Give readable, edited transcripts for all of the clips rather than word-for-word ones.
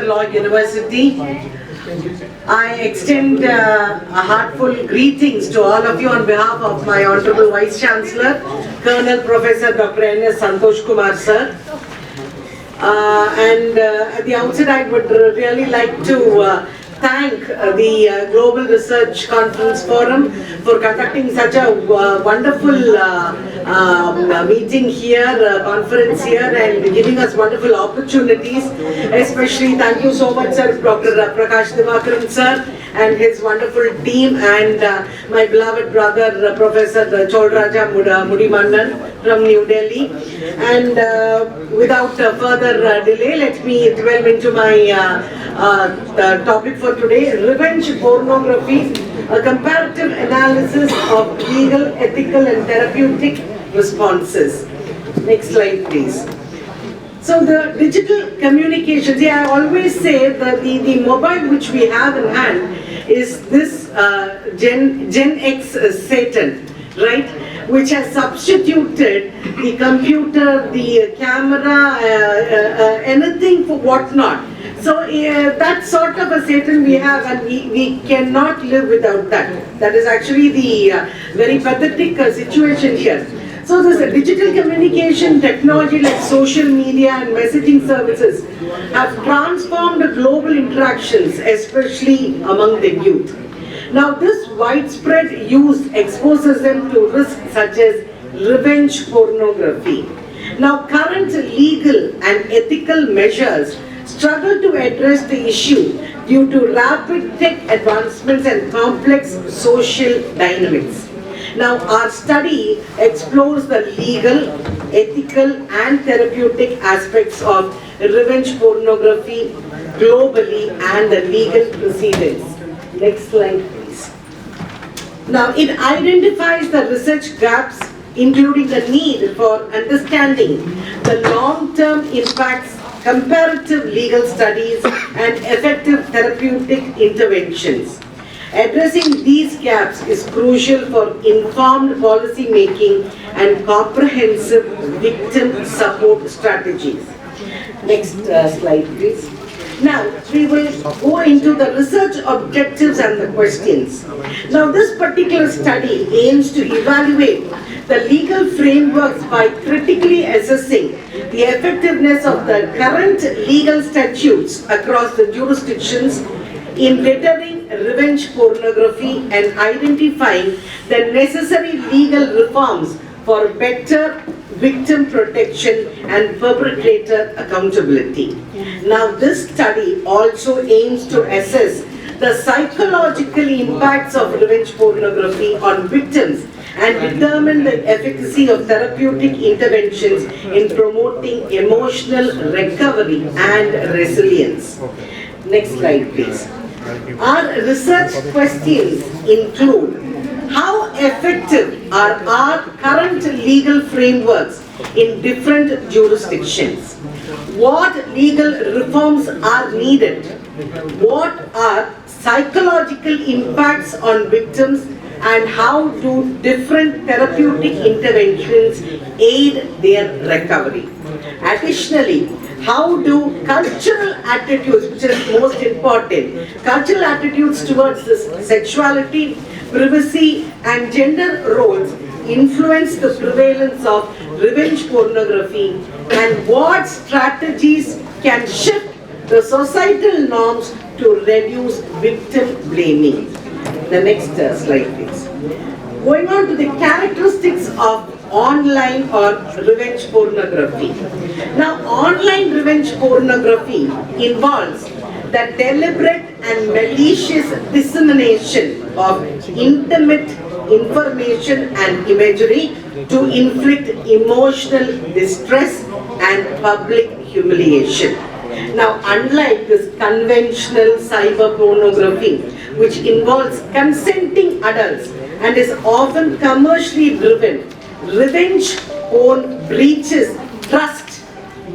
Law University. I extend a heartfelt greetings to all of you on behalf of my Honorable Vice Chancellor, Colonel Professor Dr. N.S. Santosh Kumar sir. At the outset, I would really like to thank the Global Research Conference Forum for conducting such a wonderful meeting here, conference here, and giving us wonderful opportunities. Especially thank you so much, sir, Dr. Prakash Divakaran sir and his wonderful team, and my beloved brother Professor Cholraja Mudimannan from New Delhi. And without further delay, let me delve into my topic for today: revenge pornography, a comparative analysis of legal, ethical and therapeutic responses. Next slide please. So the digital communications, I always say that the mobile which we have in hand is this Gen X Satan, right? Which has substituted the computer, the camera, anything for whatnot. So that sort of a Satan we have, and we cannot live without that. That is actually the very pathetic situation here. So this digital communication technology like social media and messaging services have transformed global interactions, especially among the youth. Now this widespread use exposes them to risks such as revenge pornography. Now current legal and ethical measures struggle to address the issue due to rapid tech advancements and complex social dynamics. Now our study explores the legal, ethical and therapeutic aspects of revenge pornography globally and the legal proceedings. Next slide please. Now it identifies the research gaps, including the need for understanding the long-term impacts, comparative legal studies and effective therapeutic interventions. Addressing these gaps is crucial for informed policy making and comprehensive victim support strategies. Next slide please. Now we will go into the research objectives and the questions. Now this particular study aims to evaluate the legal frameworks by critically assessing the effectiveness of the current legal statutes across the jurisdictions in deterring revenge pornography and identifying the necessary legal reforms for better victim protection and perpetrator accountability. Now this study also aims to assess the psychological impacts of revenge pornography on victims and determine the efficacy of therapeutic interventions in promoting emotional recovery and resilience. Next slide please. Our research questions include: how effective are our current legal frameworks in different jurisdictions? What legal reforms are needed? What are psychological impacts on victims, and how do different therapeutic interventions aid their recovery? Additionally, how do cultural attitudes, which is most important, cultural attitudes towards this sexuality, privacy and gender roles influence the prevalence of revenge pornography, and what strategies can shift the societal norms to reduce victim blaming? The next slide please. Going on to the characteristics of online or revenge pornography. Now online revenge pornography involves the deliberate and malicious dissemination of intimate information and imagery to inflict emotional distress and public humiliation. Now unlike this conventional cyber pornography, which involves consenting adults and is often commercially driven, revenge porn breaches trust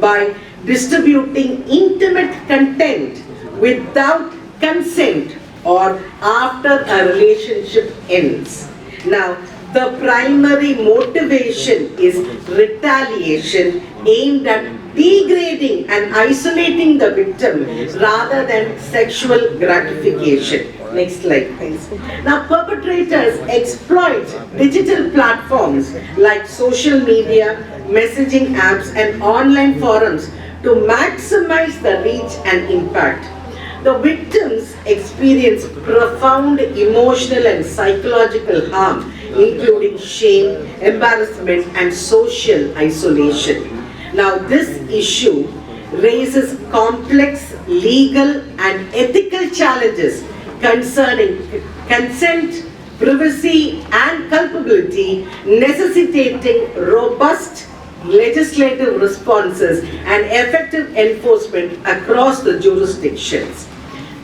by distributing intimate content without consent or after a relationship ends. Now, The primary motivation is retaliation aimed at degrading and isolating the victim rather than sexual gratification. Next slide, please. Now, perpetrators exploit digital platforms like social media, messaging apps, and online forums to maximize the reach and impact. The victims experience profound emotional and psychological harm, including shame, embarrassment, and social isolation. Now, this issue raises complex legal and ethical challenges concerning consent, privacy, and culpability, necessitating robust legislative responses and effective enforcement across the jurisdictions.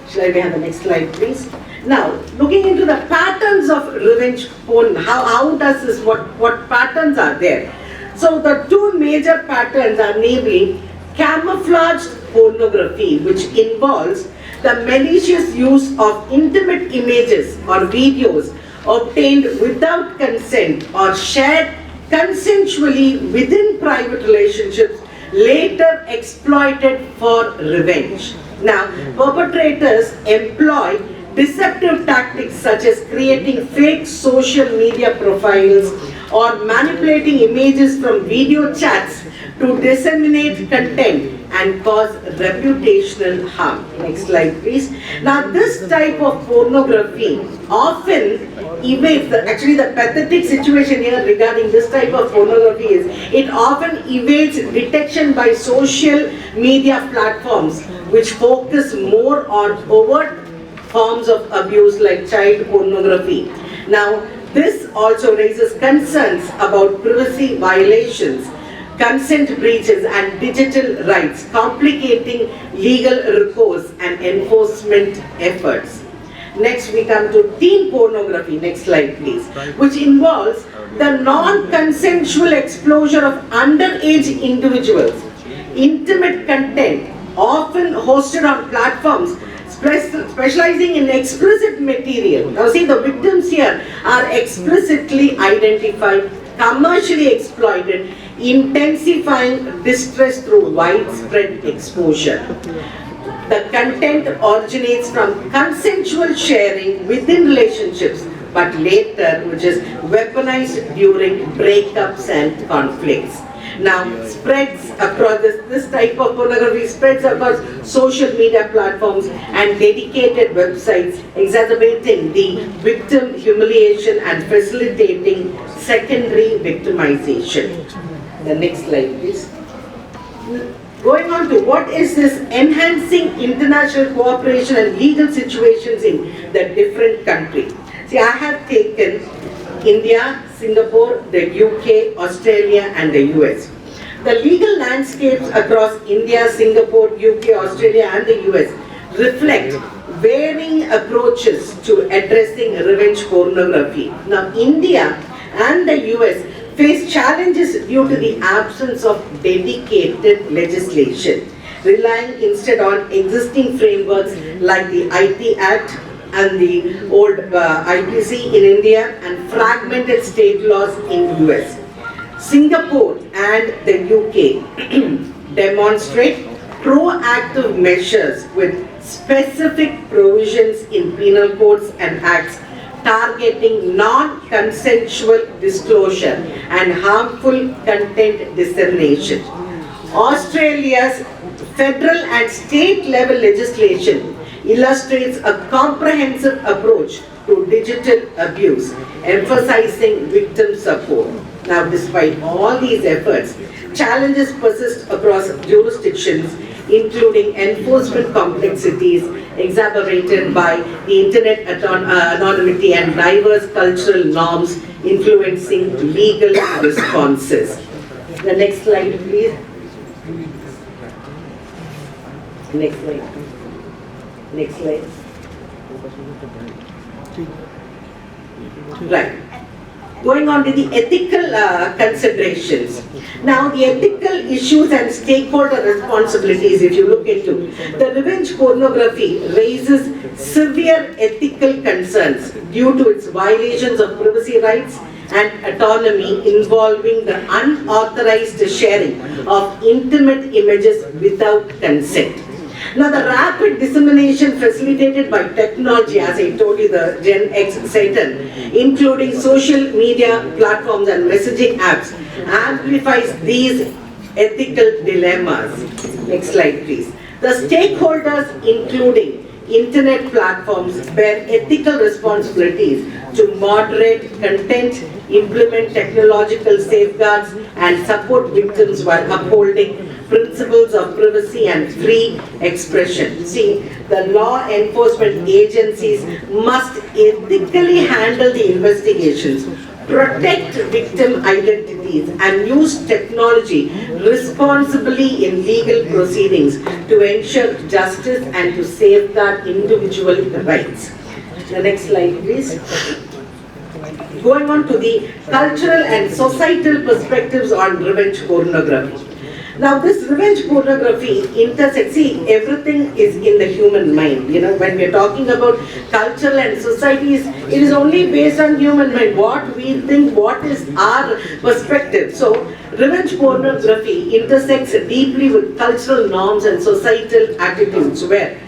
Shall we have the next slide, please? Now, looking into the patterns of revenge porn, how does this, what patterns are there? So the two major patterns are namely camouflaged pornography, which involves the malicious use of intimate images or videos obtained without consent or shared consensually within private relationships, later exploited for revenge. Now, perpetrators employ deceptive tactics such as creating fake social media profiles or manipulating images from video chats to disseminate content and cause reputational harm. Next slide, please. Now, this type of pornography often evades, actually the pathetic situation here regarding this type of pornography is, it often evades detection by social media platforms which focus more on overt forms of abuse like child pornography. Now, this also raises concerns about privacy violations, consent breaches, and digital rights, complicating legal recourse and enforcement efforts. Next, we come to teen pornography. Next slide, please. Which involves the non-consensual exposure of underage individuals. Intimate content, often hosted on platforms specializing in explicit material. Now see, the victims here are explicitly identified, commercially exploited, intensifying distress through widespread exposure. The content originates from consensual sharing within relationships, but later, which is weaponized during breakups and conflicts. Now, spreads across this type of pornography spreads across social media platforms and dedicated websites, exacerbating the victim humiliation and facilitating secondary victimization. The next slide, please. Going on to what is this enhancing international cooperation and legal situations in the different countries. See, I have taken India, Singapore, the UK, Australia, and the US. The legal landscapes across India, Singapore, UK, Australia, and the US reflect varying approaches to addressing revenge pornography. Now, India and the US face challenges due to the absence of dedicated legislation, relying instead on existing frameworks like the IT Act and the old IPC in India and fragmented state laws in US. Singapore and the UK demonstrate proactive measures with specific provisions in penal codes and acts targeting non-consensual disclosure and harmful content dissemination. Australia's federal and state level legislation illustrates a comprehensive approach to digital abuse, emphasizing victim support. Now, despite all these efforts, challenges persist across jurisdictions, including enforcement complexities exacerbated by the internet anonymity and diverse cultural norms influencing legal responses. The next slide, please. Next slide. Next slide. Right. Going on to the ethical considerations. Now, the ethical issues and stakeholder responsibilities, if you look into, the revenge pornography raises severe ethical concerns due to its violations of privacy rights, and autonomy involving the unauthorized sharing of intimate images without consent. Now, the rapid dissemination facilitated by technology, as I told you, the Gen X Satan, including social media platforms and messaging apps, amplifies these ethical dilemmas. Next slide, please. The stakeholders, including internet platforms, bear ethical responsibilities to moderate content, implement technological safeguards, and support victims while upholding principles of privacy and free expression. See, the law enforcement agencies must ethically handle the investigations, protect victim identities, and use technology responsibly in legal proceedings to ensure justice and to safeguard individual rights. The next slide, please. Going on to the cultural and societal perspectives on revenge pornography. Now, this revenge pornography intersects, see, everything is in the human mind. You know, when we are talking about cultural and societies, it is only based on human mind, what we think, what is our perspective. So, revenge pornography intersects deeply with cultural norms and societal attitudes where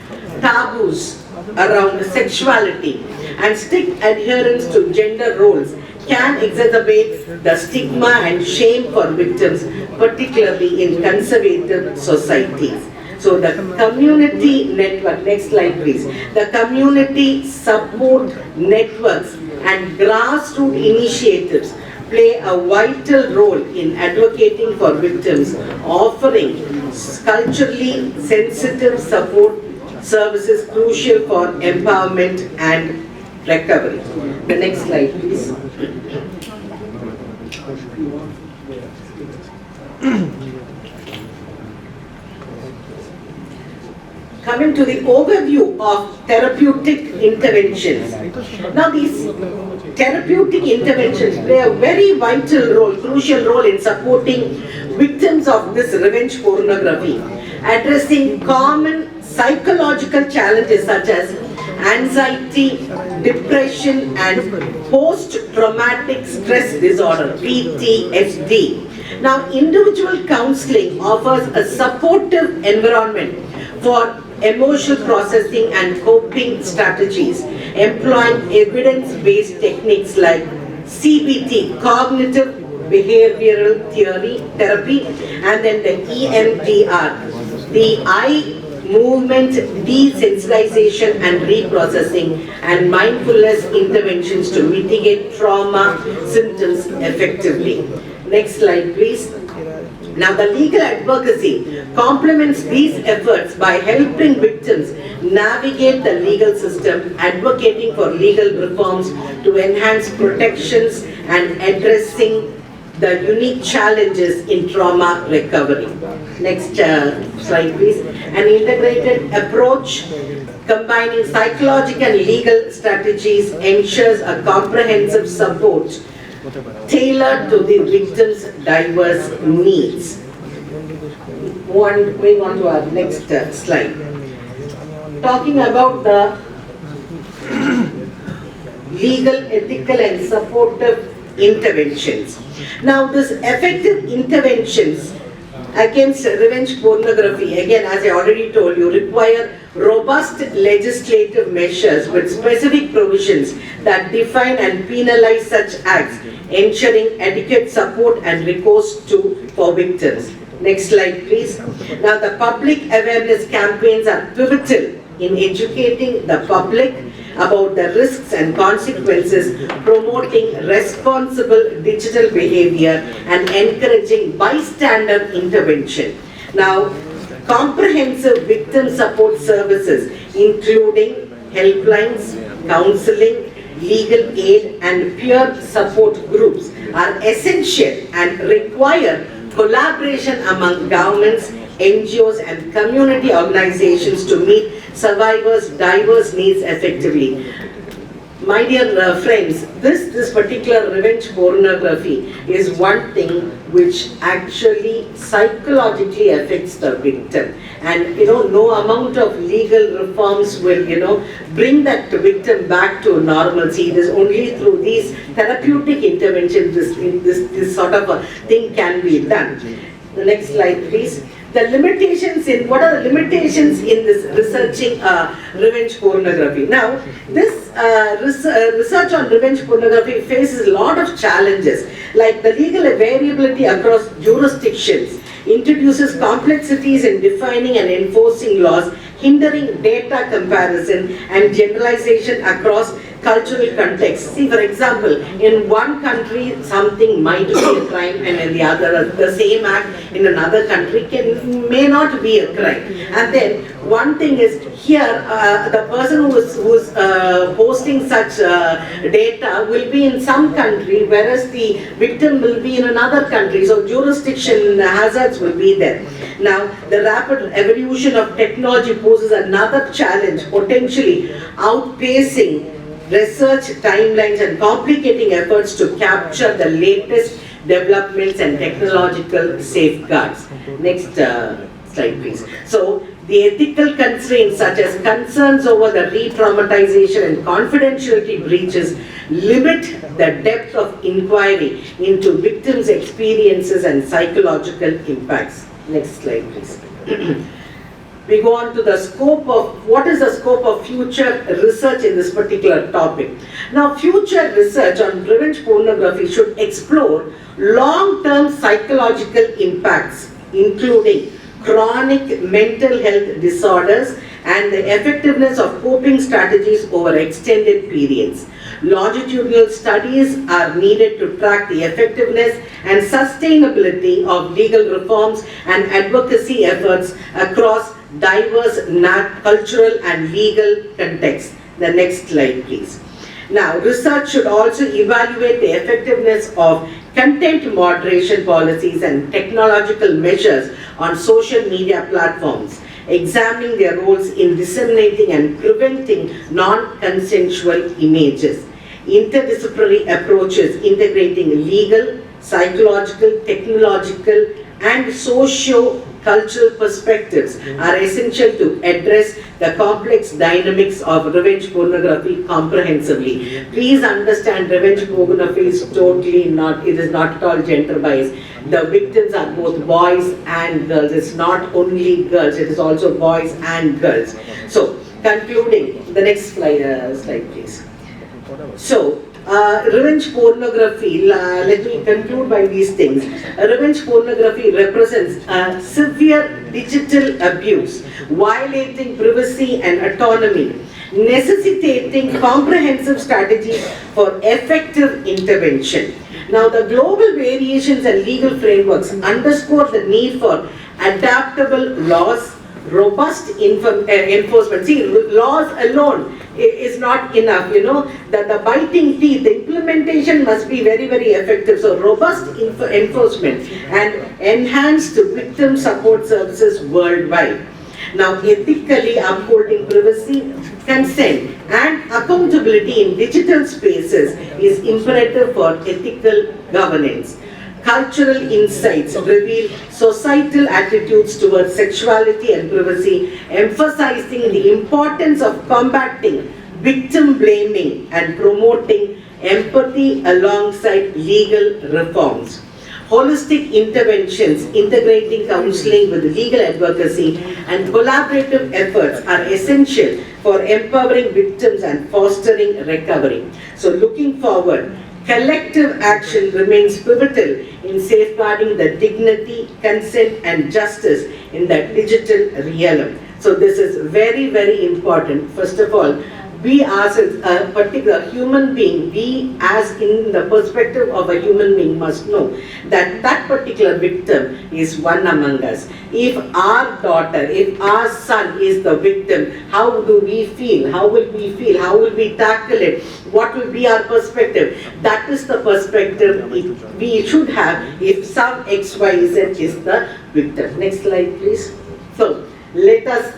taboos around sexuality and strict adherence to gender roles can exacerbate the stigma and shame for victims, particularly in conservative societies. So the community network, next slide please. The community support networks and grassroots initiatives play a vital role in advocating for victims, offering culturally sensitive support services crucial for empowerment and recovery. The next slide please. Coming to the overview of therapeutic interventions. Now these therapeutic interventions play a very vital role, crucial role in supporting victims of this revenge pornography, addressing common psychological challenges such as anxiety, depression and post-traumatic stress disorder, PTSD. Now, individual counseling offers a supportive environment for emotional processing and coping strategies, employing evidence-based techniques like CBT, cognitive behavioral therapy, and then the EMDR, the eye movement desensitization and reprocessing, and mindfulness interventions to mitigate trauma symptoms effectively. Next slide please. Now the legal advocacy complements these efforts by helping victims navigate the legal system, advocating for legal reforms to enhance protections and addressing the unique challenges in trauma recovery. Next slide please. An integrated approach combining psychological and legal strategies ensures a comprehensive support tailored to the victim's diverse needs. Moving on to our next slide. Talking about the legal, ethical and supportive interventions. Now this effective interventions against revenge pornography, again as I already told you, require robust legislative measures with specific provisions that define and penalize such acts, ensuring adequate support and recourse for victims. Next slide please. Now the public awareness campaigns are pivotal in educating the public about the risks and consequences, promoting responsible digital behavior and encouraging bystander intervention. Now, comprehensive victim support services including helplines, counseling, legal aid and peer support groups are essential and require collaboration among governments, NGOs and community organizations to meet survivors' diverse needs effectively. my dear friends, this particular revenge pornography is one thing which actually psychologically affects the victim. And no amount of legal reforms will, bring that victim back to normalcy. It is only through these therapeutic interventions this sort of a thing can be done. The next slide, please. What are the limitations in this researching revenge pornography? Now, this research on revenge pornography faces a lot of challenges, like the legal variability across jurisdictions, introduces complexities in defining and enforcing laws, hindering data comparison and generalization across cultural contexts. See, for example, in one country something might be a crime, and in the other, the same act in another country may not be a crime. And then one thing is here, the person who is posting such data will be in some country, whereas the victim will be in another country. So jurisdiction hazards will be there. Now, the rapid evolution of technology poses another challenge, potentially outpacing research timelines and complicating efforts to capture the latest developments and technological safeguards. Next slide, please. So, the ethical constraints such as concerns over the re-traumatization and confidentiality breaches limit the depth of inquiry into victims' experiences and psychological impacts. Next slide, please. We go on to the scope of, what is the scope of future research in this particular topic. Now, future research on revenge pornography should explore long-term psychological impacts, including chronic mental health disorders and the effectiveness of coping strategies over extended periods. Longitudinal studies are needed to track the effectiveness and sustainability of legal reforms and advocacy efforts across diverse cultural and legal contexts. The next slide, please. Now, research should also evaluate the effectiveness of content moderation policies and technological measures on social media platforms, examining their roles in disseminating and preventing non-consensual images. Interdisciplinary approaches integrating legal, psychological, technological, and socio-cultural perspectives are essential to address the complex dynamics of revenge pornography comprehensively. Please understand, revenge pornography is totally not, it is not at all gender biased. The victims are both boys and girls. It's not only girls, it is also boys and girls. So, concluding, the next slide please. So, revenge pornography, let me conclude by these things. Revenge pornography represents severe digital abuse, violating privacy and autonomy, necessitating comprehensive strategies for effective intervention. Now, the global variations and legal frameworks underscore the need for adaptable laws, robust enforcement. See, laws alone is not enough, that the biting teeth, the implementation must be very, very effective. So robust enforcement and enhanced victim support services worldwide. Now, ethically upholding privacy, consent and accountability in digital spaces is imperative for ethical governance. Cultural insights reveal societal attitudes towards sexuality and privacy, emphasizing the importance of combating victim blaming and promoting empathy alongside legal reforms. Holistic interventions integrating counseling with legal advocacy and collaborative efforts are essential for empowering victims and fostering recovery. So looking forward, collective action remains pivotal in safeguarding the dignity, consent and justice in the digital realm. So this is very, very important. First of all, we as a particular human being, we as in the perspective of a human being must know that that particular victim is one among us. If our daughter, if our son is the victim, how do we feel? How will we feel? How will we tackle it? What will be our perspective? That is the perspective we should have if some XYZ is the victim. Next slide, please. So, let us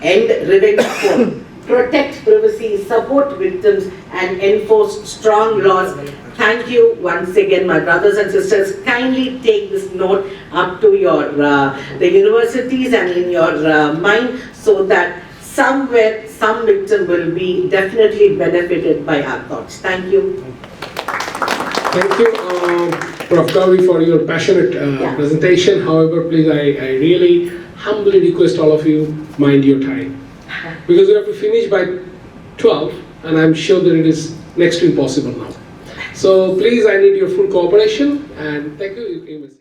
end revenge porn. protect privacy, support victims, and enforce strong laws. Thank you once again, my brothers and sisters. Kindly take this note up to your the universities and in your mind, so that somewhere some victim will be definitely benefited by our thoughts. Thank you. Thank you, Prof. Gowri, for your passionate presentation. However, please, I really humbly request all of you, mind your time. Because we have to finish by 12, and I'm sure that it is next to impossible now. So please, I need your full cooperation, and thank you.